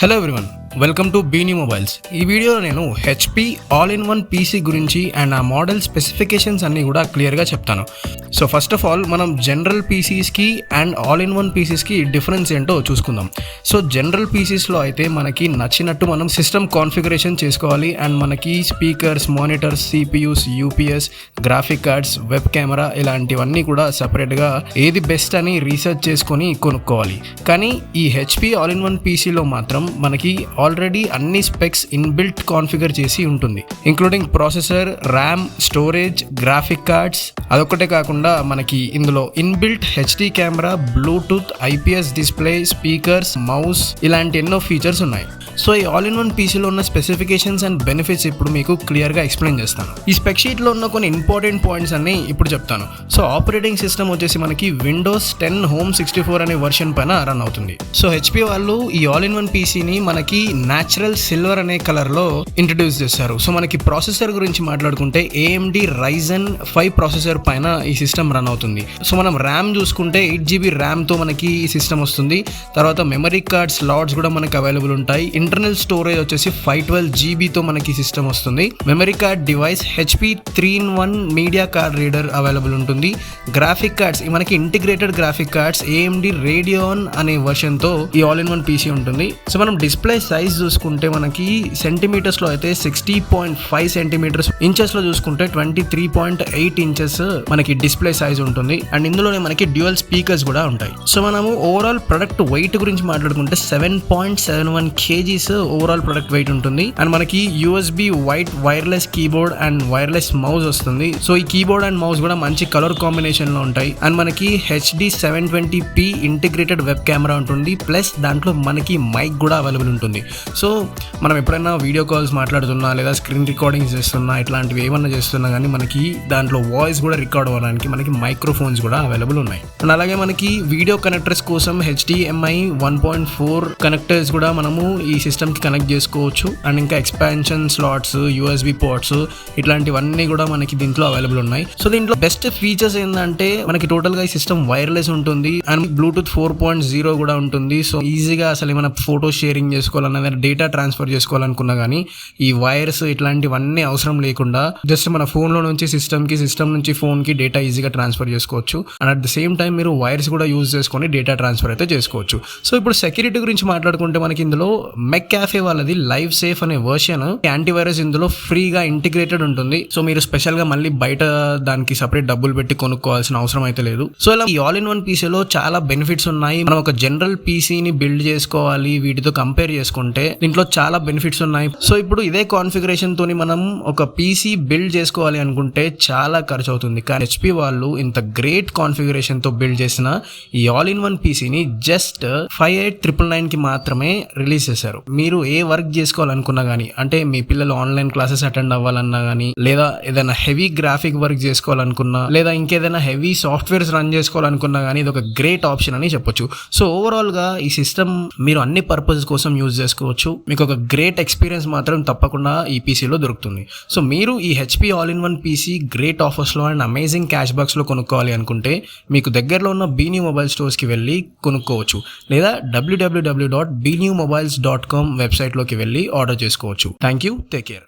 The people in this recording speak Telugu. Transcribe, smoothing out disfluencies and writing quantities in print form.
Hello everyone, welcome to BNew mobiles. ఈ వీడియోలో నేను HP ఆల్-ఇన్-వన్ పీసీ గురించి అండ్ ఆ మోడల్ స్పెసిఫికేషన్స్ అన్నీ కూడా క్లియర్గా చెప్తాను. సో ఫస్ట్ ఆఫ్ ఆల్ మనం జనరల్ పీసీస్కి అండ్ ఆల్-ఇన్-వన్ పీసీస్కి డిఫరెన్స్ ఏంటో చూసుకుందాం. సో జనరల్ పీసీస్లో అయితే మనకి నచ్చినట్టు మనం సిస్టమ్ కాన్ఫిగరేషన్ చేసుకోవాలి అండ్ మనకి speakers, monitors, CPUs, UPS, graphic cards, web camera ఇలాంటివన్నీ కూడా సపరేట్గా ఏది బెస్ట్ అని రీసెర్చ్ చేసుకొని కొనుక్కోవాలి. కానీ ఈ HP ఆల్-ఇన్-వన్ పీసీలో మాత్రం మనకి ఆల్రెడీ అన్ని స్పెక్స్ ఇన్బిల్ట్ కాన్ఫిగర్ చేసి ఉంటుంది, including processor, RAM, storage, graphic cards. అదొక్కటే కాకుండా మనకి ఇందులో inbuilt HD camera, Bluetooth, IPS display, speakers, mouse ఇలాంటి ఎన్నో ఫీచర్స్ ఉన్నాయి. సో ఈ ఆల్-ఇన్-వన్ పీసీలో ఉన్న స్పెసిఫికేషన్స్ అండ్ బెనిఫిట్స్ ఇప్పుడు మీకు క్లియర్గా ఎక్స్ప్లెయిన్ చేస్తాను. ఈ స్పెక్ షీట్లో ఉన్న కొన్ని ఇంపార్టెంట్ పాయింట్స్ అన్ని ఇప్పుడు చెప్తాను. సో ఆపరేటింగ్ సిస్టమ్ వచ్చేసి మనకి Windows 10 Home 64 అనే వర్షన్ పైన రన్ అవుతుంది. సో HP వాళ్ళు ఈ ఆల్-ఇన్-వన్ పీసీని మనకి న్యాచురల్ సిల్వర్ అనే కలర్లో ఇంట్రడ్యూస్ చేశారు. సో మనకి ప్రాసెసర్ గురించి మాట్లాడుకుంటే AMD Ryzen 5 ప్రాసెసర్ పైన ఈ సిస్టమ్ రన్ అవుతుంది. సో మనం ర్యామ్ చూసుకుంటే 8GB ర్యామ్తో మనకి ఈ సిస్టమ్ వస్తుంది. తర్వాత మెమరీ కార్డ్ స్లాట్స్ కూడా మనకి అవైలబుల్ ఉంటాయి. ఇంటర్నల్ స్టోరేజ్ వచ్చేసి 512GBతో మనకి సిస్టమ్ వస్తుంది. Memory card device HP 3-in-1 media card reader available ఉంటుంది. గ్రాఫిక్ కార్డ్స్ మనకి integrated graphic cards AMD Radeon అనే వర్షన్తో ఈ ఆల్-ఇన్-వన్ పీసీ ఉంటుంది. సో మనం డిస్ప్లే సైజ్ చూసుకుంటే మనకి సెంటీమీటర్స్లో అయితే 60.5 సెంటీమీటర్స్, ఇంచెస్లో చూసుకుంటే 23.8 ఇంచెస్ మనకి డిస్ప్లే సైజ్ ఉంటుంది. అండ్ ఇందులోనే మనకి డ్యూయల్ స్పీకర్స్ కూడా ఉంటాయి. సో మనము ఓవరాల్ ప్రొడక్ట్ వెయిట్ గురించి మాట్లాడుకుంటే 7.71 kgs ఓవరాల్ ప్రొడక్ట్ వెయిట్ ఉంటుంది. అండ్ మనకి USB wireless keyboard and wireless mouse వస్తుంది. సో ఈ కీబోర్డ్ అండ్ మౌస్ కూడా మంచి కలర్ కాంబినేషన్ లో ఉంటాయి. అండ్ మనకి HD 720p integrated web camera ఉంటుంది. ప్లస్ దాంట్లో మనకి మైక్ కూడా అవైలబుల్ ఉంటుంది. సో మనం ఎప్పుడైనా వీడియో కాల్స్ మాట్లాడుతున్నా లేదా స్క్రీన్ రికార్డింగ్స్ చేస్తున్నా ఇట్లాంటివి ఏమన్నా చేస్తున్నా కానీ మనకి దాంట్లో వాయిస్ కూడా రికార్డ్ అవ్వడానికి మనకి మైక్రోఫోన్స్ కూడా అవైలబుల్ ఉన్నాయి. అండ్ అలాగే మనకి వీడియో కనెక్టర్స్ కోసం HDMI 1.4 కనెక్టర్స్ కూడా మనము ఈ సిస్టమ్కి కనెక్ట్ చేసుకోవచ్చు. అండ్ ఇంకా ఎక్స్పాన్షన్ స్లాట్స్, USB పోర్ట్స్ ఇట్లాంటివన్నీ కూడా మనకి దీంట్లో అవైలబుల్ ఉన్నాయి. సో దీంట్లో బెస్ట్ ఫీచర్స్ ఏంటంటే మనకి టోటల్గా ఈ సిస్టమ్ వైర్లెస్ ఉంటుంది అండ్ బ్లూటూత్ 4.0 కూడా ఉంటుంది. సో ఈజీగా అసలు ఏమైనా ఫోటో షేరింగ్ చేసుకోవాలన్నా డేటా ట్రాన్స్ఫర్ చేసుకోవాలనుకున్నా కానీ ఈ వైర్స్ ఇట్లాంటివన్నీ అవసరం లేకుండా జస్ట్ మన ఫోన్లో నుంచి సిస్టమ్కి, సిస్టమ్ నుంచి ఫోన్కి డేటా ఈజీగా ట్రాన్స్ఫర్ చేసుకోవచ్చు. And at the same time మీరు వైర్స్ కూడా యూజ్ చేసుకొని డేటా ట్రాన్స్ఫర్ అయితే చేసుకోవచ్చు. సో ఇప్పుడు సెక్యూరిటీ గురించి మాట్లాడుకుంటే మనకి ఇందులో మెక్కాఫే వాళ్ళది లైవ్ సేఫ్ అనే వర్షన్ యాంటీవైరస్ ఇందులో ఫ్రీగా ఇంటిగ్రేటెడ్ ఉంటుంది. సో మీరు స్పెషల్ గా మళ్ళీ బయట దానికి సపరేట్ డబ్బులు పెట్టి కొనుక్కోవాల్సిన అవసరం అయితే లేదు. సో ఇలా ఈ ఆల్-ఇన్-వన్ పీసీలో చాలా బెనిఫిట్స్ ఉన్నాయి. మనం ఒక జనరల్ పీసీని బిల్డ్ చేసుకోవాలి వీటితో కంపేర్ చేసుకుంటే దీంట్లో చాలా బెనిఫిట్స్ ఉన్నాయి. సో ఇప్పుడు ఇదే కాన్ఫిగరేషన్ తోని మనం ఒక పీసీ బిల్డ్ చేసుకోవాలి అనుకుంటే చాలా ఖర్చు అవుతుంది. కానీ HP వాళ్ళు ఇంత గ్రేట్ కాన్ఫిగరేషన్ తో బిల్డ్ చేసిన ఈ ఆల్-ఇన్-వన్ పీసీని జస్ట్ 58,999 కి మాత్రమే రిలీజ్ చేశారు. మీరు ఏ వర్క్ చేసుకోవాలనుకున్నా కానీ, అంటే మీ పిల్లలు ఆన్లైన్ క్లాసెస్ అటెండ్ అవ్వాలన్నా కానీ, లేదా ఏదైనా హెవీ గ్రాఫిక్ వర్క్ చేసుకోవాలనుకున్నా, లేదా ఇంకేదైనా హెవీ సాఫ్ట్వేర్స్ రన్ చేసుకోవాలనుకున్నా కానీ ఇది ఒక గ్రేట్ ఆప్షన్ అని చెప్పొచ్చు. సో ఓవరాల్ గా ఈ సిస్టమ్ మీరు అన్ని పర్పస్ కోసం యూజ్ చేసుకోవచ్చు. మీకు ఒక గ్రేట్ ఎక్స్పీరియన్స్ మాత్రం తప్పకుండా ఈ పీసీలో దొరుకుతుంది. సో మీరు ఈ HP ఆల్-ఇన్-వన్ పీసీ గ్రేట్ ఆఫర్స్లో అండ్ అమేజింగ్ క్యాష్ బ్యాక్స్లో కొనుక్కోవాలి అనుకుంటే మీకు దగ్గరలో ఉన్న BNew మొబైల్ స్టోర్స్కి వెళ్ళి కొనుక్కోవచ్చు, లేదా www.bnewmobiles.com వెబ్సైట్లోకి వెళ్ళి ఆర్డర్ చేసుకోవచ్చు. Thank you, take care.